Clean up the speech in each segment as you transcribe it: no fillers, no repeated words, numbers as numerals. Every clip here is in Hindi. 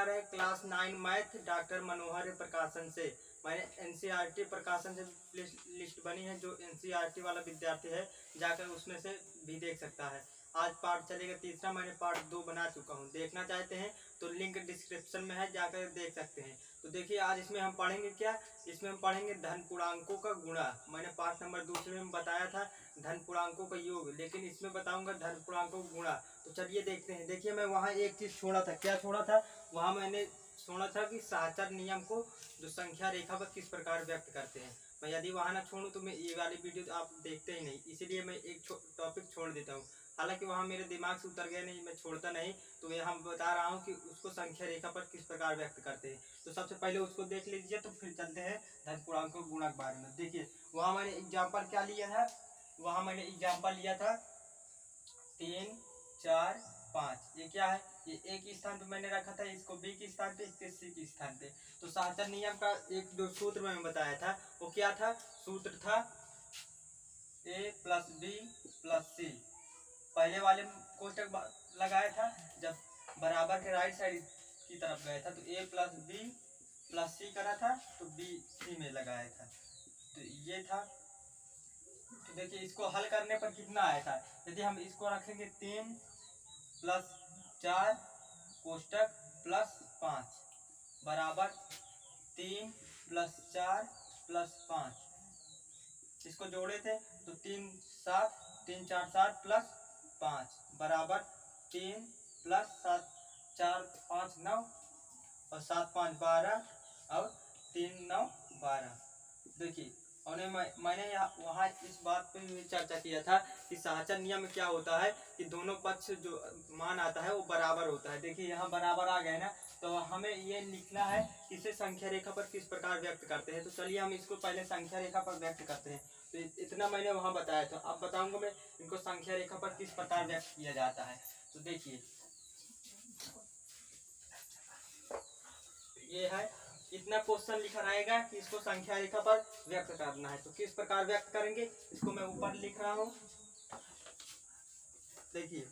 जा रहे हैं क्लास 9 मैथ डॉक्टर मनोहर प्रकाशन से। मैंने एनसीईआरटी प्रकाशन से लिस्ट बनी है, जो एनसीईआरटी वाला विद्यार्थी है जाकर उसमें से भी देख सकता है। आज पार्ट चलेगा तीसरा, मैंने पार्ट 2 बना चुका हूँ। देखना चाहते हैं तो लिंक डिस्क्रिप्शन में है, जाकर देख सकते हैं। तो देखिए आज इसमें हम पढ़ेंगे क्या, इसमें हम पढ़ेंगे धन पूर्णांकों का गुणा। मैंने पार्ट नंबर 2 में बताया था धन पूर्णांकों का योग, लेकिन इसमें बताऊंगा धन पूर्णांकों का गुणा। तो चलिए देखते हैं। देखिए मैं वहाँ एक चीज़ छोड़ा था, क्या छोड़ा था, वहाँ मैंने छोड़ा था कि साहचर्य नियम को जो संख्या रेखा पर किस प्रकार व्यक्त करते हैं। मैं यदि वहाँ ना छोड़ूँ तो मैं ये वाली वीडियो तो आप देखते ही नहीं, इसीलिए मैं एक टॉपिक छोड़ देता हूँ। हालांकि वहाँ मेरे दिमाग से उतर गया, नहीं मैं छोड़ता नहीं, तो यहाँ बता रहा हूँ कि उसको संख्या रेखा पर किस प्रकार व्यक्त करते हैं। तो सबसे पहले उसको देख लीजिए, तो फिर चलते हैं धन पूर्णांकों गुणा के बारे में। देखिए वहाँ मैंने एग्जाम्पल क्या लिया था, वहाँ मैंने एग्जाम्पल लिया था 3 4 5। ये क्या है, ये ए के स्थान पे मैंने रखा था, इसको बी के स्थान पे, इसके सी के स्थान पे। तो साहचर्य नियम का एक जो सूत्र मैंने बताया था वो क्या था, सूत्र था ए प्लस बी प्लस सी। पहले वाले कोष्टक लगाया था, जब बराबर के राइट साइड की तरफ गया था तो ए प्लस बी प्लस सी करा था, तो बी सी में लगाया था। तो ये था। तो देखिए इसको हल करने पर कितना आया था, यदि हम इसको रखेंगे 3 प्लस 4 कोष्टक प्लस 5 बराबर 3 प्लस 4 प्लस 5, इसको जोड़े थे तो 3 7 3 4 7 प्लस 5 बराबर 3 प्लस 7 4 5 9 और 7 5 12 और 3 9 12। देखिए और मैंने वहाँ इस बात पे भी चर्चा किया था कि साहचर्य नियम में क्या होता है कि दोनों पक्ष जो मान आता है वो बराबर होता है। देखिए यहाँ बराबर आ गए ना, तो हमें ये लिखना है कि इसे संख्या रेखा पर किस प्रकार व्यक्त करते हैं। तो चलिए हम इसको पहले संख्या रेखा पर व्यक्त करते हैं। तो इतना मैंने वहाँ बताया था, अब बताऊंगा मैं इनको संख्या रेखा पर किस प्रकार व्यक्त किया जाता है। तो देखिए ये है, इतना क्वेश्चन लिखा रहेगा कि इसको संख्या रेखा पर व्यक्त करना है। तो किस प्रकार व्यक्त करेंगे, इसको मैं ऊपर लिख रहा हूं। देखिए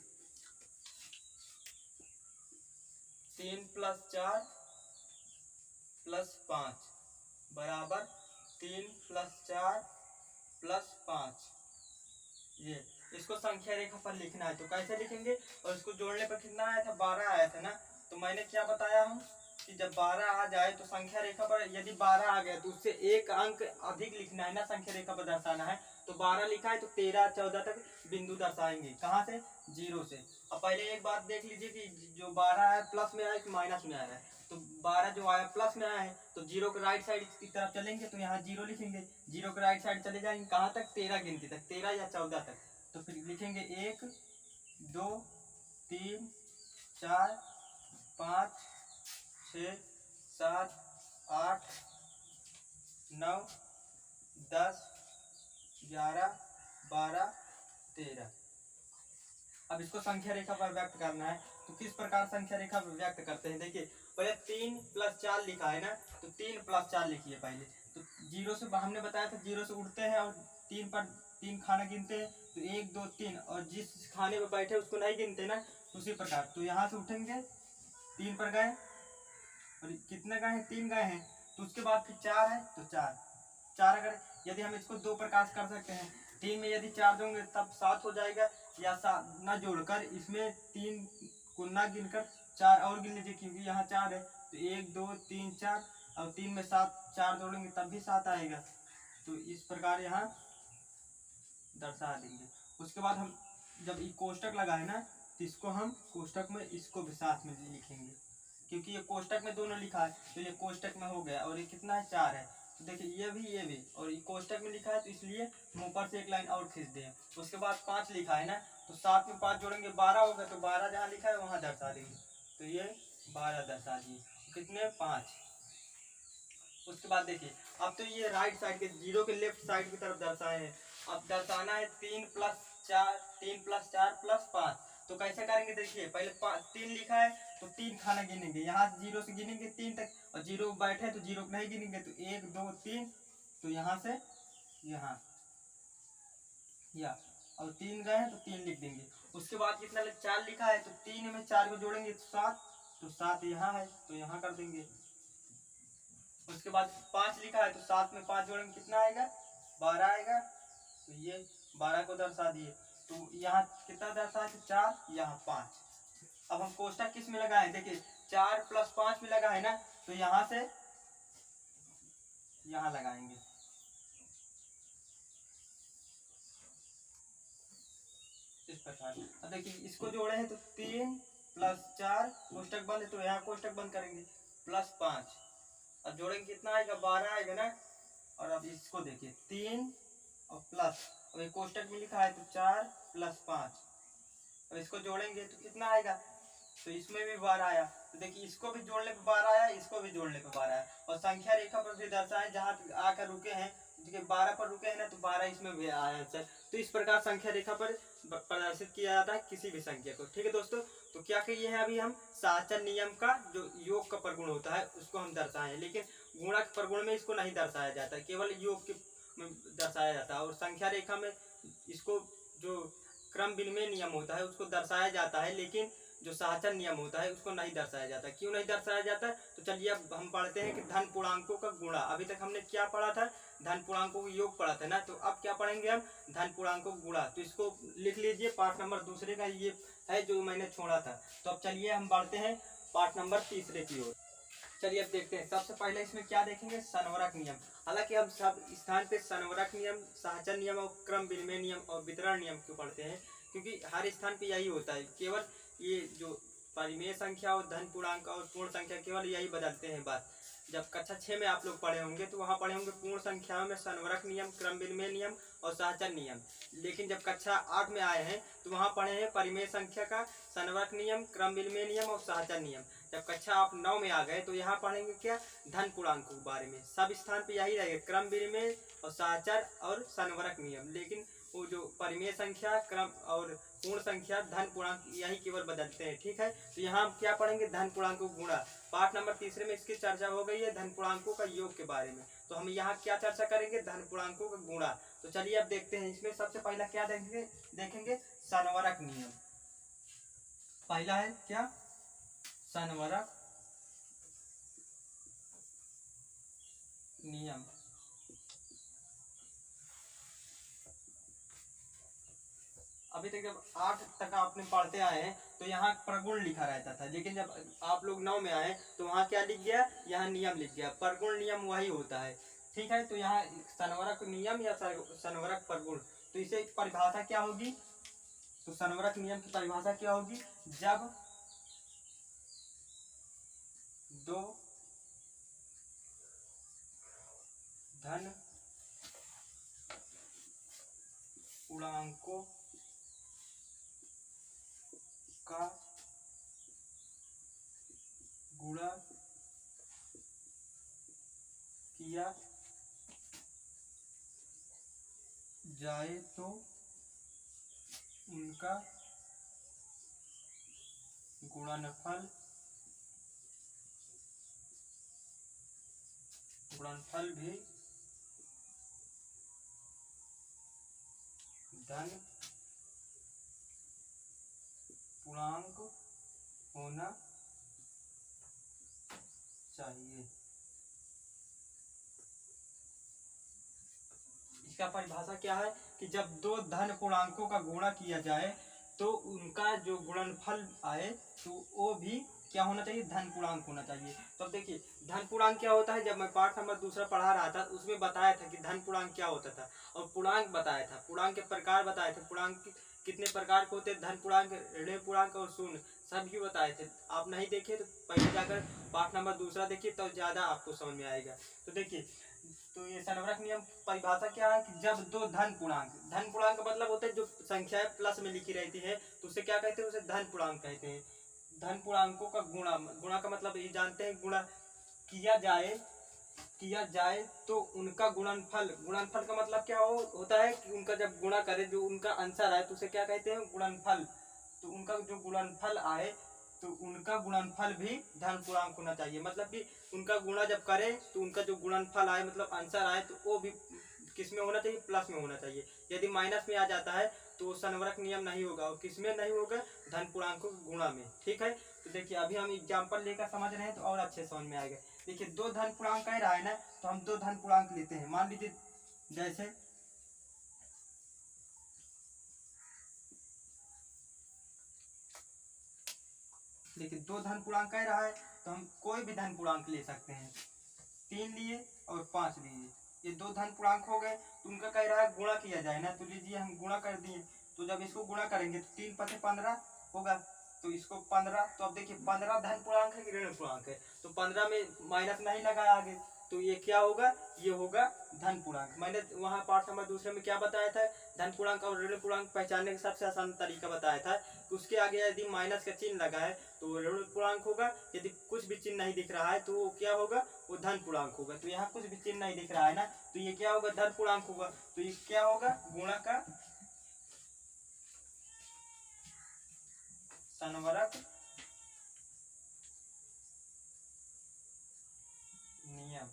3 प्लस 4 प्लस 5 बराबर 3 प्लस 4 प्लस 5। ये इसको संख्या रेखा पर लिखना है। तो कैसे लिखेंगे, और इसको जोड़ने पर कितना आया था, 12 आया था ना। तो मैंने क्या बताया हूँ कि जब 12 आ जाए तो संख्या रेखा पर यदि 12 आ गया तो उससे एक अंक अधिक लिखना है ना, संख्या रेखा पर दर्शाना है। तो 12 लिखा है तो 13 14 तक बिंदु दर्शाएंगे, कहाँ से, 0 से। अब पहले एक बात देख लीजिए कि जो 12 है प्लस में आया कि माइनस में आया है। तो 12 जो आया प्लस में आया है तो 0 के राइट साइड की तरफ चलेंगे तो यहाँ 0 लिखेंगे, 0 के राइट साइड चले जाएंगे कहाँ तक, 13 गिनती तक, 13 या 14 तक। तो फिर लिखेंगे 1 2 3 4 5 6 7 8 9 10 11 12 13। अब इसको संख्या रेखा पर व्यक्त करना है। तो किस प्रकार संख्या रेखा पर व्यक्त करते हैं, देखिए पहले 3 प्लस 4 लिखा है ना, तो 3 प्लस 4 लिखिए पहले। तो 0 से हमने बताया था 0 से उठते हैं और 3 पर 3 खाना गिनते हैं, तो 1 2 3, और जिस खाने में बैठे उसको नहीं गिनते ना, उसी प्रकार। तो यहाँ से उठेंगे 3 पर गए, और कितने गए हैं, 3 गए हैं। तो उसके बाद फिर 4 है तो 4 अगर यदि हम इसको 2 प्रकार कर सकते हैं, 3 में यदि 4 दोगे तब 7 हो जाएगा, या 7 न जोड़कर इसमें 3 को न गिनकर 4 और गिन लीजिए, क्योंकि यहाँ 4 है। तो 1 2 3 4 और 3 में 7, 4 जोड़ेंगे तब भी 7 आएगा। तो इस प्रकार यहाँ दर्शा देंगे। उसके बाद हम जब ये कोष्टक लगाए ना, तो इसको हम कोष्टक में इसको भी साथ में लिखेंगे, क्योंकि ये कोष्टक में दोनों लिखा है तो ये कोष्टक में हो गया। और ये कितना है, 4 है। तो देखिए ये भी और ये कोष्टक में लिखा है, तो इसलिए हम ऊपर से एक लाइन और खींच दें। उसके बाद 5 लिखा है ना, तो 7 में 5 जोड़ेंगे 12 होगा, तो 12 जहाँ लिखा है वहाँ दर्शा देंगे। तो ये 12 दर्शा दिए, कितने, 5। उसके बाद देखिए अब तो ये राइट साइड के 0 के लेफ्ट साइड की तरफ दर्शाए हैं। अब दर्शाना है 3 प्लस 4 प्लस 5। तो कैसे करेंगे, देखिए पहले 3 लिखा है तो 3 खाना गिनेंगे, यहाँ 0 से गिनेंगे 3 तक, और 0 बैठे तो 0 नहीं गिनेंगे, तो 1 2 3, तो यहाँ से यहाँ या, और 3 गए हैं तो 3 लिख देंगे। उसके बाद कितना 4 लिखा है, तो 3 में 4 को जोड़ेंगे तो 7, तो 7 यहाँ है तो यहाँ कर देंगे। उसके बाद 5 लिखा है तो 7 में 5 जोड़ेंगे कितना आएगा, 12 आएगा। तो ये 12 को दर्शा दिए। तो यहाँ कितना दर्शा है, 4, यहाँ 5। अब हम कोष्टक किस में लगाए, देखिए 4 + 5 में लगा है ना, तो यहाँ से यहाँ लगाएंगे। इस प्रकार। अब देखिए इसको जोड़े हैं तो 3 + 4 कोष्टक बंद है तो यहाँ कोष्टक बंद करेंगे, +5। अब जोड़ेंगे कितना आएगा, 12 आएगा ना। और अब इसको देखिए 3 और प्लस, अब एक कोष्टक में लिखा है तो 4 + 5। अब इसको जोड़ेंगे तो कितना आएगा, तो इसमें भी 12 आया। तो देखिए इसको भी जोड़ने पे 12 आया, इसको भी जोड़ने पे 12 आया। और संख्या रेखा पर भी दर्शाए जहाँ आकर रुके हैं, देखिए 12 पर रुके हैं ना, तो 12 इसमें भी आया आंसर। तो इस प्रकार संख्या रेखा पर प्रदर्शित किया जाता है किसी भी संख्या को। ठीक है दोस्तों, तो क्या किए हैं अभी हम, साचन नियम का जो योग का प्रगुण होता है उसको हम दर्शाए, लेकिन गुणक प्रगुण में इसको नहीं दर्शाया जाता, केवल योग के में दर्शाया जाता है। और संख्या रेखा में इसको जो क्रम विनिमय नियम होता है उसको दर्शाया जाता है, लेकिन जो साचन नियम होता है उसको नहीं दर्शाया जाता। क्यों नहीं दर्शाया जाता, तो चलिए अब हम पढ़ते हैं कि धन पूर्णांकों का गुणा। अभी तक हमने क्या पढ़ा था, धन पूर्णांकों का योग पढ़ा था ना, तो अब क्या पढ़ेंगे हम, धन पूर्णांकों का गुणा। तो इसको लिख लीजिए, पाठ नंबर 2 का ये है जो मैंने छोड़ा था। तो अब चलिए हम बढ़ते हैं पाठ नंबर 3 की ओर। चलिए अब देखते हैं, सबसे पहले इसमें क्या देखेंगे, सनवरक नियम। हालांकि हम सब स्थान पे सनवरक नियम, साचन नियम और क्रम विनिमय नियम और वितरण नियम को पढ़ते हैं, क्योंकि हर स्थान पे यही होता है। केवल ये जो परिमेय संख्या और धन पूर्णांक और पूर्ण संख्या केवल यही बदलते हैं बात। जब कक्षा 6 में आप लोग पढ़े होंगे तो वहाँ पढ़े होंगे पूर्ण संख्याओं में सनवरक नियम, क्रम विनिमय नियम और साचन नियम। लेकिन जब कक्षा 8 में आए हैं तो वहाँ पढ़े हैं परिमेय संख्या का सनवरक नियम, क्रम विनिमय नियम और साचन नियम। जब कक्षा आप 9 में आ गए तो यहाँ पढ़ेंगे क्या, धन पूर्णांकों के बारे में। सब स्थान पे यही रहेगा, क्रम विनिमय और साचर और सनवरक नियम। लेकिन वो जो परिमेय संख्या, क्रम और पूर्ण संख्या, धन पूर्णांक, यही केवल बदलते हैं। ठीक है, तो यहाँ हम क्या पढ़ेंगे, धन पूर्णांकों का गुणा। पाठ नंबर 3 में इसकी चर्चा हो गई है, धन पूर्णांकों का योग के बारे में। तो हम यहाँ क्या चर्चा करेंगे, धन पूर्णांकों का गुणा। तो चलिए अब देखते हैं, इसमें सबसे पहला क्या देखेंगे सनवरक नियम। पहला है क्या, सनवरक नियम। अभी तक जब 8 तक आपने पढ़ते आए हैं तो यहाँ प्रगुण लिखा रहता था, लेकिन जब आप लोग 9 में आए तो वहाँ क्या लिख गया, यहाँ नियम लिख गया। प्रगुण नियम वही होता है। ठीक है, तो यहाँ सनवरक नियम या सनवरक प्रगुण, तो इसे परिभाषा क्या होगी, तो सनवरक नियम की परिभाषा क्या होगी, जब दो धन पूर्णांकों का गुणा किया जाए तो उनका गुणनफल भी धन पूर्णांक होना चाहिए। इसका परिभाषा क्या है कि जब दो धन पूर्णांकों का गुणा किया जाए तो उनका जो गुणनफल आए तो वो भी क्या होना चाहिए, धन पूर्णांक होना चाहिए। तो अब देखिए धन पूर्णांक क्या होता है, जब मैं पाठ नंबर 2 पढ़ा रहा था उसमें बताया था कि धन पूर्णांक क्या होता था और पूर्णांक बताया था, पूर्णांक के प्रकार बताए थे, पूर्णांक कितने प्रकार के होते हैं, धन पूर्णांक, ऋण पूर्णांक और शून्य, सभी बताए थे। आप नहीं देखे तो पहले जाकर पाठ नंबर 2 देखिए तो ज्यादा आपको समझ में आएगा। तो देखिए, तो ये सनवरक नियम परिभाषा क्या है कि जब दो धन पूर्णांक का मतलब होता है जो संख्याएं प्लस में लिखी रहती है तो उसे क्या कहते हैं, उसे धन पूर्णांक कहते हैं। धन पूर्णांकों का गुणा का मतलब ये जानते हैं, गुणा किया जाए तो उनका गुणनफल का मतलब क्या होता है कि उनका जब गुणा करे जो उनका आंसर आए तो उसे क्या कहते हैं, गुणनफल। तो उनका जो गुणनफल आए तो उनका गुणनफल भी धन पूर्णांक होना चाहिए। मतलब कि उनका गुणा जब करे तो उनका जो गुणनफल आए मतलब आंसर आए तो वो भी किस में होना चाहिए, प्लस में होना चाहिए। यदि माइनस में आ जाता है तो सनवरक नियम नहीं होगा, और किस में नहीं होगा, धन पूर्णांकों के गुणा में। ठीक है, तो देखिए अभी हम एग्जाम्पल लेकर समझ रहे हैं तो और अच्छे समझ में आएगा। देखिए दो धन पूर्णांक कह रहा है ना, तो हम दो धन पूर्णांक लेते हैं। मान लीजिए जैसे देखिए दो धन पूर्णांक कह रहा है तो हम कोई भी धन पूर्णांक ले सकते हैं। 3 लिए और 5 लिए, ये दो धन पूर्णांक हो गए। तो उनका कह रहा है गुणा किया जाए ना, तो लीजिए हम गुणा कर दिए। तो जब इसको गुणा करेंगे तो 3 पचे 15 होगा, तो इसको 15। तो अब देखिए 15 धन पूर्णांक है कि ऋण पूर्णांक है, तो 15 में माइनस नहीं लगा आगे, तो ये क्या होगा, ये होगा धन पूर्णांक। मैंने वहाँ पाठ नंबर दूसरे में क्या बताया था, धन पूर्णांक और ऋण पूर्णांक पहचानने का सबसे आसान तरीका बताया था कि उसके आगे यदि माइनस का चिन्ह लगा है तो ऋण पूर्णांक होगा, यदि कुछ भी चिन्ह नहीं दिख रहा है तो वो क्या होगा, वो धन पूर्णांक होगा। तो यहाँ कुछ भी चिन्ह नहीं दिख रहा है ना, तो ये क्या होगा, धन पूर्णांक होगा। तो ये क्या होगा, गुणा का संवरक नियम,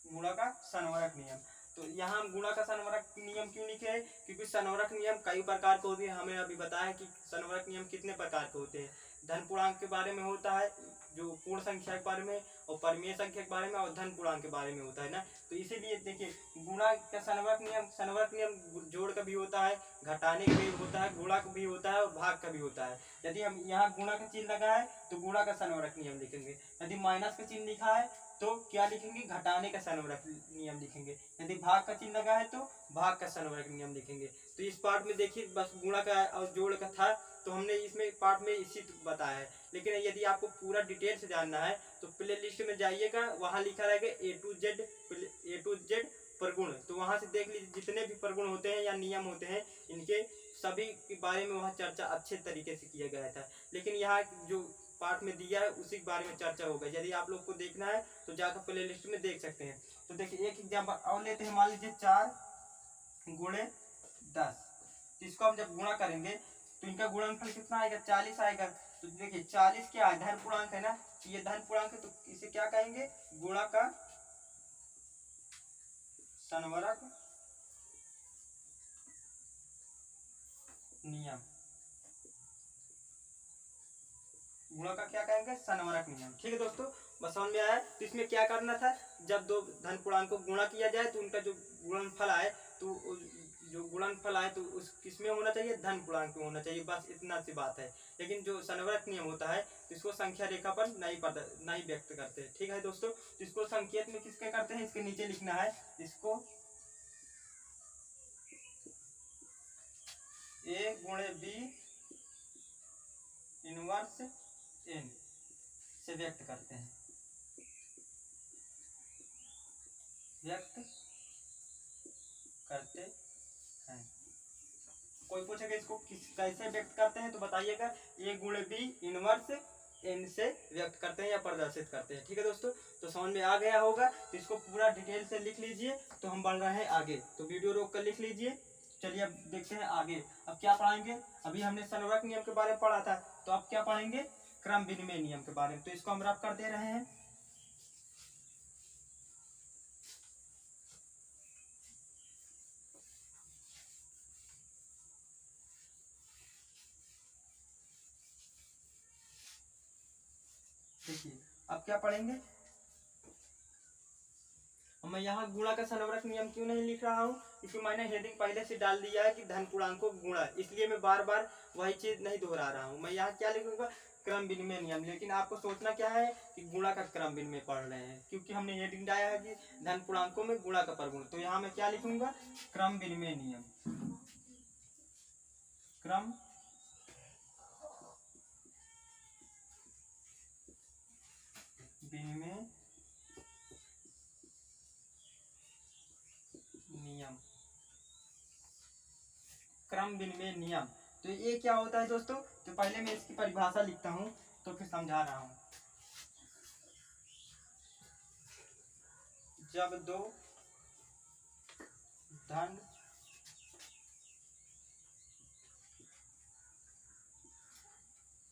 गुणा का संवरक नियम। तो यहाँ हम गुणा का संवरक नियम क्यों लिखे हैं, क्योंकि संवरक नियम कई प्रकार के होते हैं। हमें अभी बताया कि संवरक नियम कितने प्रकार के होते हैं। धन पूर्णांक के बारे में होता है, जो पूर्ण संख्या के बारे में, और परिमेय संख्या के बारे में, और धन पूर्णांक के बारे में होता है ना। तो इसीलिए देखिए गुणा का संवरक नियम जोड़ का भी होता है, घटाने का भी होता है, गुणा का भी होता है और भाग का भी होता है। यदि हम यहाँ गुणा का चिन्ह लगा है तो गुणा का संवरक नियम लिखेंगे, यदि माइनस का चिन्ह लिखा है तो क्या लिखेंगे, घटाने का संवरक नियम लिखेंगे, यदि भाग का चिन्ह लगा है तो भाग का संवरक नियम लिखेंगे। तो इस पार्ट में देखिए बस गुणा का और जोड़ का था, तो हमने इसमें पार्ट में इसी बताया है। लेकिन यदि आपको पूरा डिटेल से जानना है तो प्ले लिस्ट में जाइएगा, वहाँ लिखा रहेगा ए टू जेड प्रगुण। तो वहाँ से देख लीजिए जितने भी प्रगुण होते हैं या नियम होते हैं, इनके सभी के बारे में वहाँ चर्चा अच्छे तरीके से किया गया था। लेकिन यहाँ जो पार्ट में दिया है उसी के बारे में चर्चा होगा। यदि आप लोग को देखना है तो जाकर प्ले लिस्ट में देख सकते हैं। तो देखिए एक एग्जाम्पल और लेते हैं, मान लीजिए 4 गुणे 10। तो इसको हम जब गुणा करेंगे तो इनका गुणनफल कितना आएगा, 40 आएगा। तो देखिए 40 क्या है, धन पूर्णांक है ना, ये धन पूर्णांक है, तो इसे क्या कहेंगे, गुणा का संवरक नियम। गुणा का क्या कहेंगे, संवरक नियम। ठीक है दोस्तों, बस समझ में आया। तो इसमें क्या करना था, जब दो धन पूर्णांक को गुणा किया जाए तो उनका जो गुणनफल आए, तो जो गुणनफल आए तो उस किसमें होना चाहिए, धन पूर्णांक में होना चाहिए, बस इतना सी बात है। लेकिन जो संवरक नियम होता है तो इसको संख्या रेखा पर नहीं व्यक्त करते। ठीक है दोस्तों, तो इसको संकेत में किसके करते हैं, इसके नीचे लिखना है, इसको ए गुणे बी इनवर्स एन से व्यक्त करते हैं, व्यक्त करते हैं। कोई पूछेगा इसको कैसे व्यक्त करते हैं तो बताइएगा, ए गुणे बी इनवर्स एन से व्यक्त करते हैं या प्रदर्शित करते हैं। ठीक है दोस्तों, तो समझ में आ गया होगा। तो इसको पूरा डिटेल से लिख लीजिए। तो हम बढ़ रहे हैं आगे, तो वीडियो रोक कर लिख लीजिए। चलिए अब देखते हैं आगे, अब क्या पढ़ाएंगे। अभी हमने संवरक नियम के बारे में पढ़ा था, तो अब क्या पढ़ेंगे, क्रम विनिमय नियम के बारे में। तो इसको हम रफ कर दे रहे हैं। देखिए अब क्या पढ़ेंगे, मैं यहाँ गुणा का संवरक नियम क्यों नहीं लिख रहा हूँ, क्योंकि मैंने हेडिंग पहले से डाल दिया है कि धन पूर्णांक को गुणा, इसलिए मैं बार बार वही चीज नहीं दोहरा रहा हूँ। मैं यहाँ क्या लिखूंगा, क्रम विनिमय नियम। लेकिन आपको सोचना क्या है कि गुणा का क्रम विनिमय पढ़ रहे हैं, क्योंकि हमने हेडिंग डाला है कि धन पूर्णांकों में गुणा का प्रगुण। तो यहाँ मैं क्या लिखूंगा, क्रम विनिमय नियम, क्रम विनिमय नियम, क्रम विनिमय नियम। तो ये क्या होता है दोस्तों, तो पहले मैं इसकी परिभाषा लिखता हूँ तो फिर समझा रहा हूँ। जब दो धन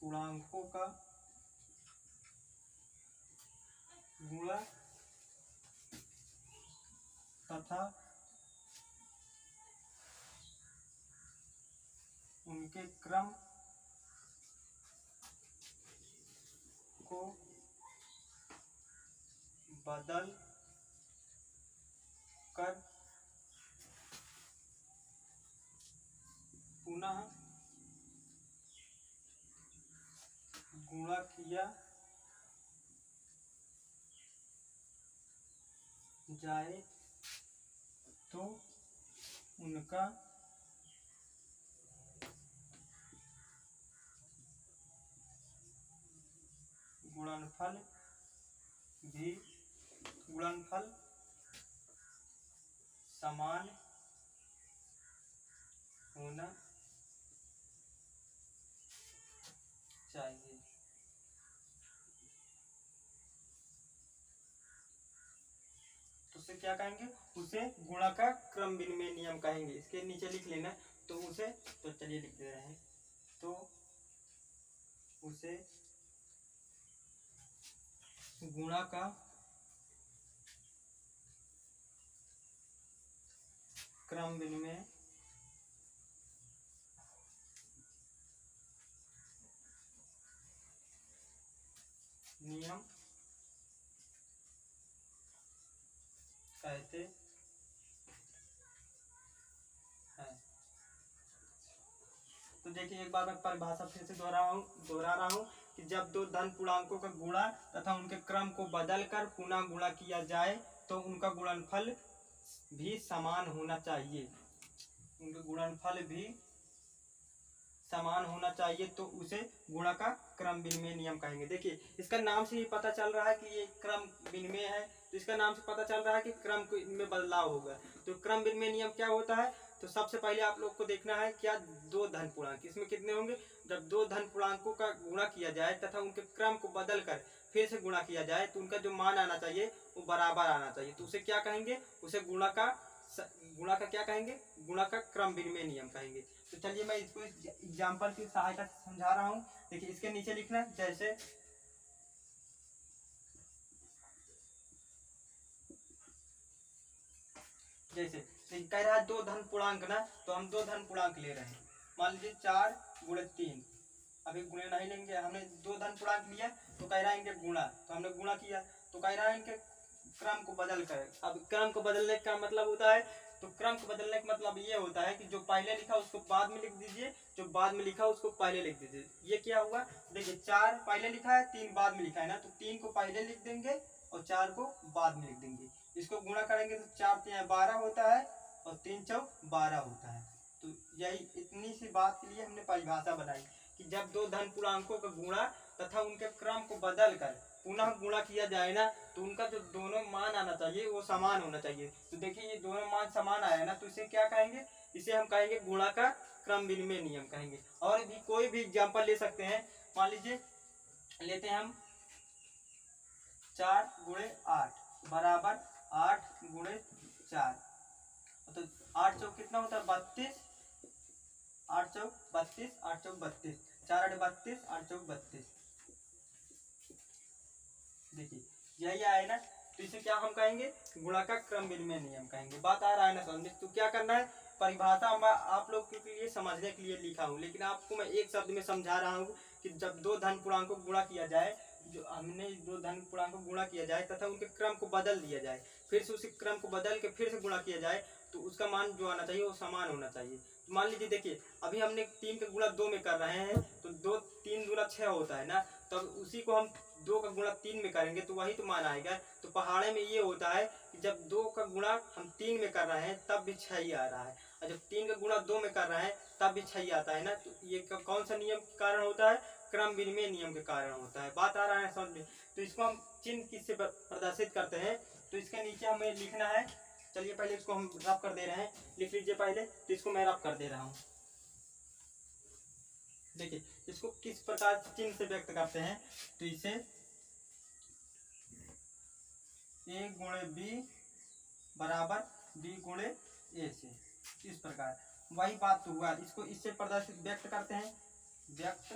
पूर्णांकों का गुणा तथा उनके क्रम को बदल कर पुनः गुणा किया जाए तो उनका गुणनफल समान होना चाहिए। तो उसे क्या कहेंगे? उसे गुणा का क्रम विनिमय नियम कहेंगे। इसके नीचे लिख लेना। तो उसे, तो चलिए लिख दे रहे हैं। तो उसे गुणा का क्रम विनिमय नियम कहते हैं। तो देखिए, एक बार मैं परिभाषा फिर से दोहरा रहा हूँ कि जब दो धन पूर्णांकों का गुणा तथा उनके क्रम को बदलकर पुनः गुणा किया जाए तो उनका गुणनफल भी समान होना चाहिए। उनके गुणनफल भी समान होना चाहिए, तो उसे गुणा का क्रम विनिमय नियम कहेंगे। देखिए, इसका नाम से ही पता चल रहा है कि ये क्रम विनिमय है। तो इसका नाम से पता चल रहा है कि क्रम में बदलाव होगा। तो क्रम विनिमय नियम क्या होता है? तो सबसे पहले आप लोग को देखना है क्या, दो धन पूर्णांक, इसमें कितने होंगे? जब दो धन पूर्णांकों का गुणा किया जाए तथा उनके क्रम को बदल कर फिर से गुणा किया जाए तो उनका जो मान आना चाहिए वो बराबर आना चाहिए। तो उसे क्या कहेंगे? उसे गुणा का क्या कहेंगे? गुणा का क्रम विनिमय नियम कहेंगे। तो चलिए मैं इसको एग्जाम्पल की सहायता से समझा रहा हूँ। देखिए, इसके नीचे लिखना है जैसे कह रहा है दो धन पूर्णांक ना, तो हम दो धन पूर्णांक ले रहे हैं। मान लीजिए 4 गुणे 3, अभी गुणे नहीं लेंगे, हमने दो धन पूर्णांक लिया तो कह रहा है इनके गुणा, तो हमने गुणा किया तो कह रहा है इनके क्रम को बदल कर। अब क्रम को बदलने का मतलब होता है, तो क्रम को बदलने का मतलब ये होता है कि जो पहले लिखा उसको बाद में लिख दीजिए, जो बाद में लिखा उसको पहले लिख दीजिए। ये क्या हुआ? देखिए, 4 पहले लिखा है, 3 बाद में लिखा है ना, तो 3 को पहले लिख देंगे और 4 को बाद में लिख देंगे। इसको गुणा करेंगे तो 4 3 12 होता है और 3 चौक 12 होता है। तो यही इतनी सी बात के लिए हमने परिभाषा बनाई कि जब दो धन पूर्णांकों का गुणा तथा उनके क्रम को बदल कर पुनः गुणा किया जाए ना, तो उनका जो दोनों मान आना चाहिए वो समान होना चाहिए। तो देखिए, ये दोनों मान समान आया ना, तो इसे क्या कहेंगे? इसे हम कहेंगे गुणा का क्रम विनिमय नियम कहेंगे। और भी कोई भी एग्जाम्पल ले सकते हैं। मान लीजिए लेते हैं हम 4 गुणे 8 बराबर 8 गुणे 4, तो 8 चौक कितना होता है? 32, 8 चौक 32, 8 चौक 32, 4 8 32, 8 चौक 32। देखिए, यही आया ना, तो इसे क्या हम कहेंगे? गुणा का क्रम विनिमय नियम कहेंगे। बात आ रहा है ना समझ? तो क्या करना है, परिभाषा मैं आप लोग के लिए समझने के लिए लिखा हूँ, लेकिन आपको मैं एक शब्द में समझा रहा हूँ कि जब दो धन पूर्णांकों को गुणा किया जाए, जो हमने दो धन पूर्णांकों को गुणा किया जाए तथा उनके क्रम को बदल दिया जाए, फिर से उसी क्रम को बदल के फिर से गुणा किया जाए, तो उसका मान जो आना चाहिए वो समान होना चाहिए। तो मान लीजिए, देखिए अभी हमने 3 का गुणा 2 में कर रहे हैं, तो 2 3 गुणा 6 होता है ना, तो उसी को हम 2 का गुणा 3 में करेंगे तो वही तो मान आएगा। तो पहाड़े में ये होता है कि जब 2 का गुणा हम 3 में कर रहे हैं तब भी 6 ही आ रहा है, और जब 3 का गुणा 2 में कर रहे हैं तब भी 6 ही आता है ना। तो ये कौन सा नियम के कारण होता है? क्रम विनिमय नियम के कारण होता है। बात आ रहा है समझ में? तो इसको हम चिन्ह किससे प्रदर्शित करते हैं? तो इसके नीचे हमें लिखना है। चलिए पहले इसको हम रफ कर दे रहे हैं, लिख लीजिए पहले। तो इसको मैं रफ कर दे रहा हूँ। देखिए, इसको किस प्रकार चिन्ह से व्यक्त करते हैं? तो इसे ए गुणे बी बराबर बी गुणे ए से, इस प्रकार वही बात तो हुआ। इसको इससे प्रदर्शित व्यक्त करते हैं, व्यक्त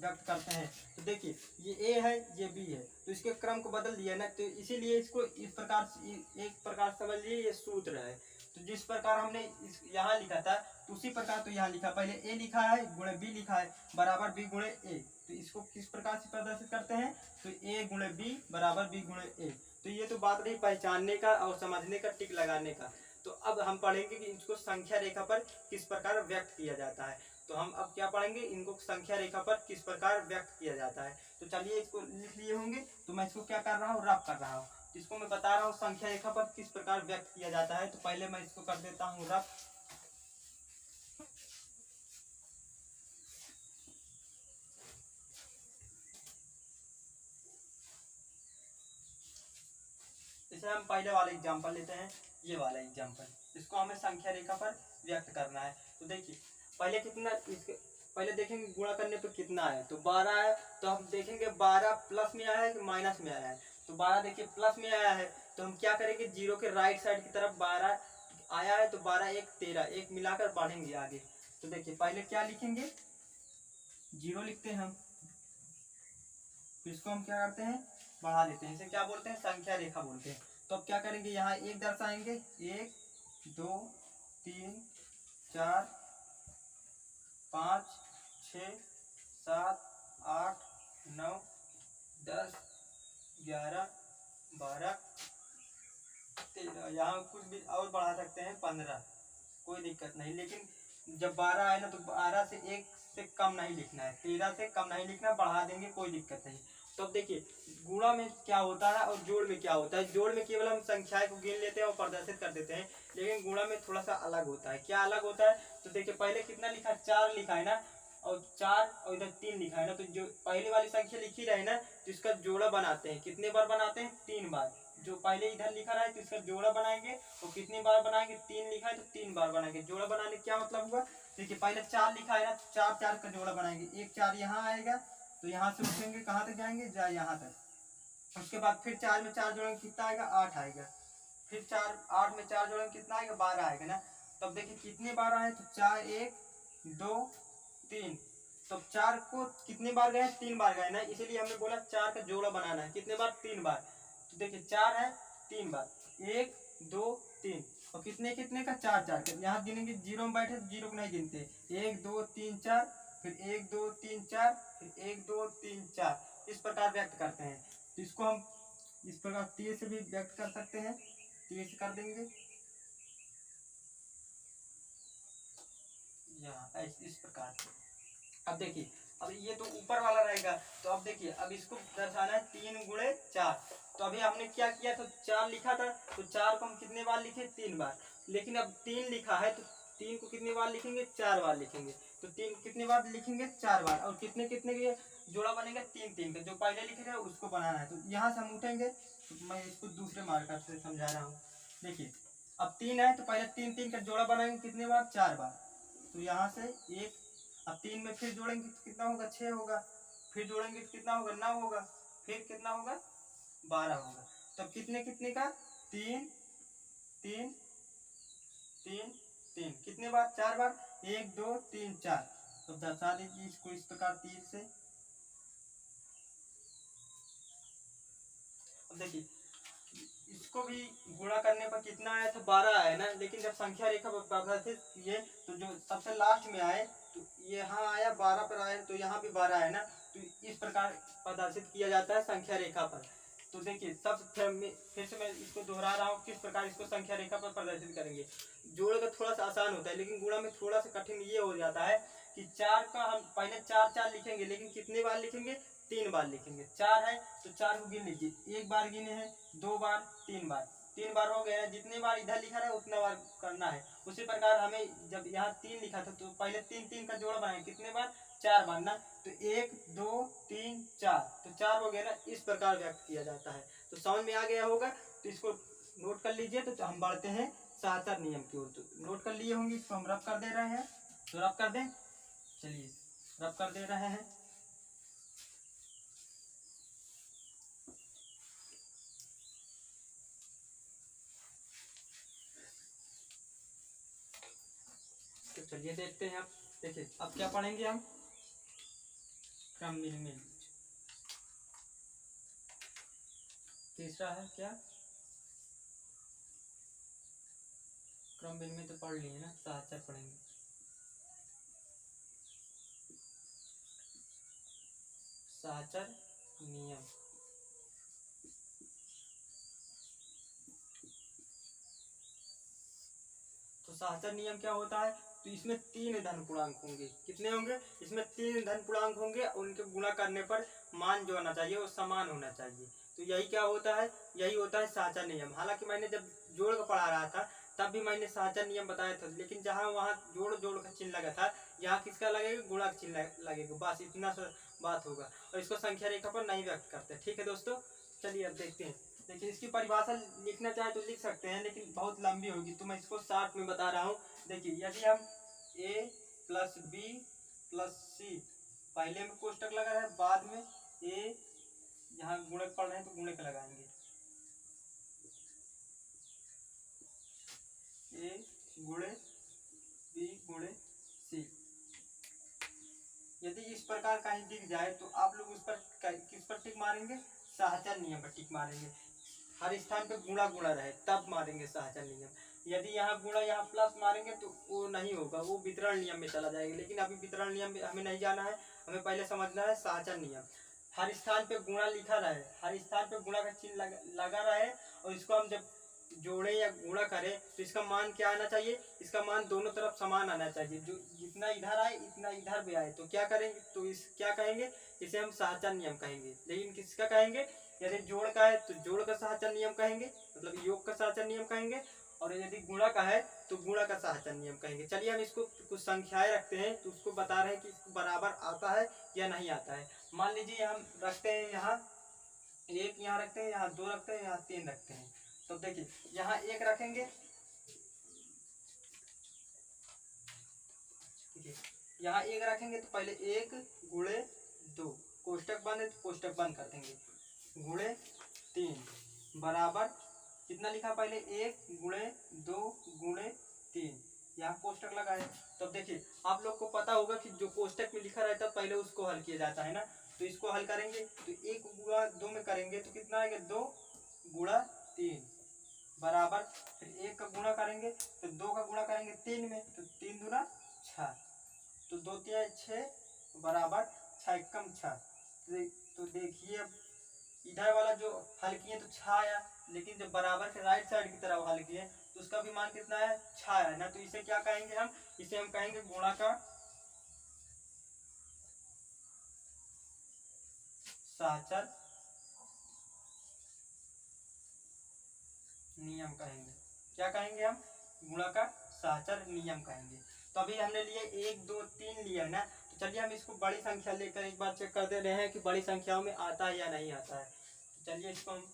व्यक्त करते हैं। तो देखिए ये ए है, ये बी है, तो इसके क्रम को बदल दिया ना, तो इसीलिए इसको इस प्रकार से एक प्रकार समझ लिए ये सूत्र है। तो जिस प्रकार हमने इस यहाँ लिखा था तो उसी प्रकार तो यहाँ लिखा, पहले ए लिखा है गुणे बी लिखा है बराबर बी गुणे ए। तो इसको किस प्रकार से प्रदर्शित करते हैं, तो ए गुणे बी बराबर बी गुणे ए। तो ये तो बात रही पहचानने का और समझने का, टिक लगाने का। तो अब हम पढ़ेंगे कि इसको संख्या रेखा पर किस प्रकार व्यक्त किया जाता है। तो हम अब क्या पढ़ेंगे, इनको संख्या रेखा पर किस प्रकार व्यक्त किया जाता है। तो चलिए इसको लिख लिए होंगे, तो मैं इसको क्या कर रहा हूँ, रफ कर रहा हूँ। इसको मैं बता रहा हूँ संख्या रेखा पर किस प्रकार व्यक्त किया जाता है। तो पहले मैं इसको कर देता हूँ रफ। इसे हम पहले वाला एग्जाम्पल लेते हैं, ये वाला एग्जाम्पल, इसको हमें संख्या रेखा पर व्यक्त करना है। तो देखिए पहले कितना, इसके पहले देखेंगे गुणा करने पर कितना है, तो 12 है। तो हम देखेंगे 12 प्लस में आया है कि माइनस में आया है। तो 12 देखिए प्लस में आया है, तो हम क्या करेंगे, जीरो के राइट साइड की तरफ 12 आया है, तो 12 एक 13, एक मिलाकर बढ़ेंगे आगे। तो देखिए पहले क्या लिखेंगे, जीरो लिखते हैं हम, फिर इसको हम क्या करते हैं, बढ़ा देते हैं। इसे क्या बोलते हैं, संख्या रेखा बोलते हैं। तो अब क्या करेंगे, यहाँ एक दर्शाएंगे, 1 2 3 4 5 6 7 8 9 10 11 12 13, यहाँ कुछ भी और बढ़ा सकते हैं 15, कोई दिक्कत नहीं। लेकिन जब 12 आए ना तो 12 से एक से कम नहीं लिखना है, 13 से कम नहीं लिखना, बढ़ा देंगे कोई दिक्कत नहीं। तो अब देखिए गुणा में क्या होता है और जोड़ में क्या होता है। जोड़ में केवल हम संख्याएं को गिन लेते हैं और प्रदर्शित कर देते हैं, लेकिन गुणा में थोड़ा सा अलग होता है। क्या अलग होता है, तो देखिए पहले कितना लिखा, 4 लिखा है ना, और 4 और इधर 3 लिखा है ना, तो जो पहले वाली संख्या लिखी रहे ना, तो इसका जोड़ा बनाते हैं। कितने बार बनाते हैं, 3 बार। जो पहले इधर लिखा रहा है तो इसका जोड़ा बनाएंगे, और कितनी बार बनाएंगे, 3 लिखा है तो 3 बार बनाएंगे। जोड़ा बनाने क्या मतलब हुआ, देखिए पहले 4 लिखा है ना, 4 4 का जोड़ा बनाएंगे, एक 4 यहाँ आएगा, तो यहाँ से उठेंगे कहाँ तक जाएंगे, जाए यहाँ तक। उसके बाद फिर 4 में 4 जोड़ेंगे कितना आएगा, 8 आएगा। फिर 4 8 में 4 जोड़ेंगे कितना आएगा, 12 आएगा ना। तब देखिए कितने बार आए, तो 4 1 2 3। तो 4 को कितने बार गए, 3 बार गए ना, इसीलिए हमने बोला 4 का जोड़ा बनाना है। कितने बार, 3 बार। तो देखिए 4 है, 3 बार, 1 2 3, और कितने कितने का, 4 4 का। यहाँ गिनेंगे, जीरो में बैठे तो जीरो को नहीं गिनते, 1 2 3 4, फिर 1 2 3 4, फिर 1 2 3 4, इस प्रकार व्यक्त करते हैं। तो इसको हम इस प्रकार तीर से भी व्यक्त कर सकते हैं, तीर से कर देंगे यहाँ इस प्रकार। अब देखिए, अब ये तो ऊपर वाला रहेगा, तो अब देखिए अब इसको दर्शाना है 3 गुणे 4। तो अभी हमने क्या किया, तो 4 लिखा था, तो 4 को हम कितने बार लिखे, 3 बार। लेकिन अब 3 लिखा है, तो 3 को कितने बार लिखेंगे, 4 बार लिखेंगे। तो 3 कितने बार लिखेंगे, 4 बार। और कितने कितने के जोड़ा बनेगा, 3 3 का। जो पहले लिखे थे उसको बनाना है। तो यहाँ से हम उठेंगे, तो मैं इसको दूसरे मार्कर से समझा रहा हूँ। देखिए अब 3 है, तो पहले 3 3 का जोड़ा बनाएंगे कितने बार, 4 बार। तो यहाँ से एक, अब 3 में फिर जोड़ेंगे तो कितना होगा, 6 होगा। फिर जोड़ेंगे तो कितना होगा, 9 होगा। फिर कितना होगा, 12 होगा। तब कितने कितने का, 3 3 3 3, कितने बार, 4 बार, 1 2 3 4। तो दर्शा दीजिए इसको इस प्रकार तीर से। अब देखिए इसको भी गुणा करने पर कितना आया था, 12 आया ना। लेकिन जब संख्या रेखा पर प्रदर्शित किए, तो जो सबसे लास्ट में आए, तो यहाँ आया 12 पर आया, तो यहाँ भी 12 है ना। तो इस प्रकार प्रदर्शित किया जाता है संख्या रेखा पर। तो देखिए सब फिर से मैं इसको दोहरा रहा हूँ, किस प्रकार इसको संख्या रेखा पर प्रदर्शित करेंगे। जोड़ का थोड़ा सा आसान होता है, लेकिन गुणा में थोड़ा सा कठिन ये हो जाता है कि 4 का हम पहले 4 4 लिखेंगे, लेकिन कितने बार लिखेंगे, 3 बार लिखेंगे। 4 है तो 4 को गिन लीजिए, एक बार गिने हैं, 2 बार, 3 बार, 3 बार हो गया है। जितने बार इधर लिखा है उतना बार करना है। उसी प्रकार हमें जब यहाँ 3 लिखा था, तो पहले 3 3 का जोड़ा बनाए, कितने बार, 4 बार ना। तो 1 2 3 4, तो 4 हो गया ना। इस प्रकार व्यक्त किया जाता है। तो समझ में आ गया होगा, तो इसको नोट कर लीजिए। तो हम बढ़ते हैं सातर नियम की ओर। तो नोट कर लिए होंगे, इसको हम रब कर दे रहे हैं, तो रब कर दें, चलिए रब कर दे रहे हैं। तो चलिए देखते हैं। अब देखिए अब क्या पढ़ेंगे हम, क्रम मिल। तीसरा है क्या, क्रम में तो पढ़ लिए ना, सहचर पढ़ेंगे। सहचर नियम, तो सहचर नियम क्या होता है, तो इसमें 3 धन पूर्णांक होंगे। कितने होंगे, इसमें 3 धन पूर्णांक होंगे, उनके गुणा करने पर मान जो आना चाहिए वो समान होना चाहिए। तो यही क्या होता है, यही होता है सहचर नियम। हालांकि मैंने जब जोड़ का पढ़ा रहा था तब भी मैंने सहचर नियम बताया था, लेकिन जहाँ वहाँ जोड़ का चिन्ह लगा था, यहाँ किसका लगेगा, गुणा का चिन्ह लगेगा, बस इतना सा बात होगा। और इसको संख्या रेखा पर नहीं व्यक्त करते। ठीक है दोस्तों, चलिए अब देखते हैं। देखिए इसकी परिभाषा लिखना चाहे तो लिख सकते हैं, लेकिन बहुत लंबी होगी, तो मैं इसको शॉर्ट में बता रहा हूँ। देखिए यदि हम a प्लस बी प्लस सी, पहले में कोष्टक लगा है, बाद में a, यहाँ गुणक पढ़ रहे हैं तो गुणक लगाएंगे, a गुणे b गुणे c। यदि इस प्रकार कहीं दिख जाए तो आप लोग उस पर किस पर टिक मारेंगे, सहचर नियम पर टिक मारेंगे। हर स्थान पे गुणा गुणा रहे तब मारेंगे सहचर नियम। यदि यहाँ गुणा यहाँ प्लस मारेंगे तो वो नहीं होगा, वो वितरण नियम में चला जाएगा। लेकिन अभी वितरण नियम में हमें नहीं जाना है, हमें पहले समझना है सहचर नियम। हर स्थान पे गुणा लिखा रहे, हर स्थान पे गुणा का चिन्ह लगा रहे, और इसको हम जब जोड़े या गुणा करें तो इसका मान क्या आना चाहिए, इसका मान दोनों तरफ समान आना चाहिए। जो जितना इधर आए इतना इधर भी आए, तो क्या करेंगे, तो इस क्या कहेंगे, इसे हम सहचर नियम कहेंगे। लेकिन किसका कहेंगे, यदि जोड़ का है तो जोड़ का सहचर नियम कहेंगे, मतलब योग का सहचर नियम कहेंगे। और यदि गुणा का है तो गुणा का सहचर नियम कहेंगे। चलिए हम इसको कुछ संख्याएं रखते हैं, तो उसको बता रहे हैं कि बराबर आता है या नहीं आता है। मान लीजिए हम रखते हैं यहाँ 1, यहाँ रखते हैं, यहाँ 2 रखते हैं, यहाँ 3 रखते हैं। तो देखिए यहाँ 1 रखेंगे, यहाँ 1 रखेंगे तो पहले 1 गुणे 2, कोष्टक बंद है तो कोष्टक बंद कर देंगे, गुणे 3 बराबर कितना लिखा, पहले 1 गुणे 2 गुणे 3, यहाँ कोष्टक लगा है। तो अब देखिए आप लोग को पता होगा कि जो कोष्टक में लिखा रहता है पहले उसको हल किया जाता है ना। तो इसको हल करेंगे तो 1 गुणा 2 में करेंगे तो कितना आएगा, 2 गुणा 3 बराबर, फिर 1 का गुणा करेंगे तो 2 का गुणा करेंगे 3 में, तो 3 दूना 6, तो 2 3 6 बराबर 6 एकम 6। तो देखिए इधर वाला जो हल किए तो 6 आया, लेकिन जब बराबर के राइट साइड की तरफ हल किए तो उसका भी मान कितना है, 6 है ना। तो इसे क्या कहेंगे हम, इसे हम कहेंगे गुणा का सहचर नियम कहेंगे। क्या कहेंगे हम, गुणा का सहचर नियम कहेंगे। तो अभी हमने लिए 1 2 3 लिया ना, तो चलिए हम इसको बड़ी संख्या लेकर एक बार चेक कर दे रहे हैं कि बड़ी संख्याओं में आता है या नहीं आता है। तो चलिए इसको हम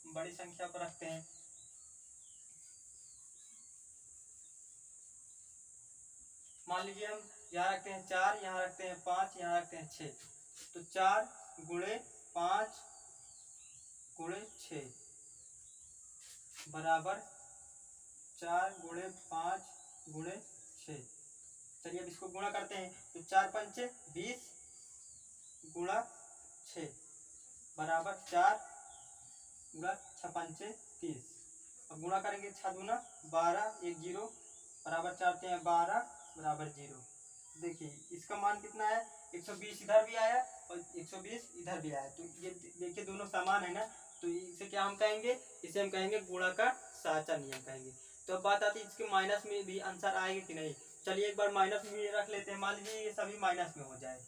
बड़ी संख्या पर रखते हैं। मान लीजिए हम यहाँ रखते हैं 4, यहाँ रखते हैं 5, यहाँ रखते हैं 6, तो 4 गुणे 5 गुणे 6 बराबर 4 गुणे 5 गुणे 6। चलिए अब इसको गुणा करते हैं, तो 4 पंचे 20 गुणा 6 बराबर 4 गुणा 6 पंचे 30। अब गुणा करेंगे 6 दूना 12, 1 0 बराबर 4 3 12 बराबर 0। देखिए इसका मान कितना है, 120 इधर भी आया और 120 इधर भी आया, तो ये देखिए दोनों समान है ना। तो इसे क्या हम कहेंगे, इसे हम कहेंगे गुणा का सहचर नियम कहेंगे। तो अब बात आती है इसके माइनस में भी आंसर आएगा कि नहीं। चलिए एक बार माइनस में रख लेते हैं। मान लीजिए ये सभी माइनस में हो जाए,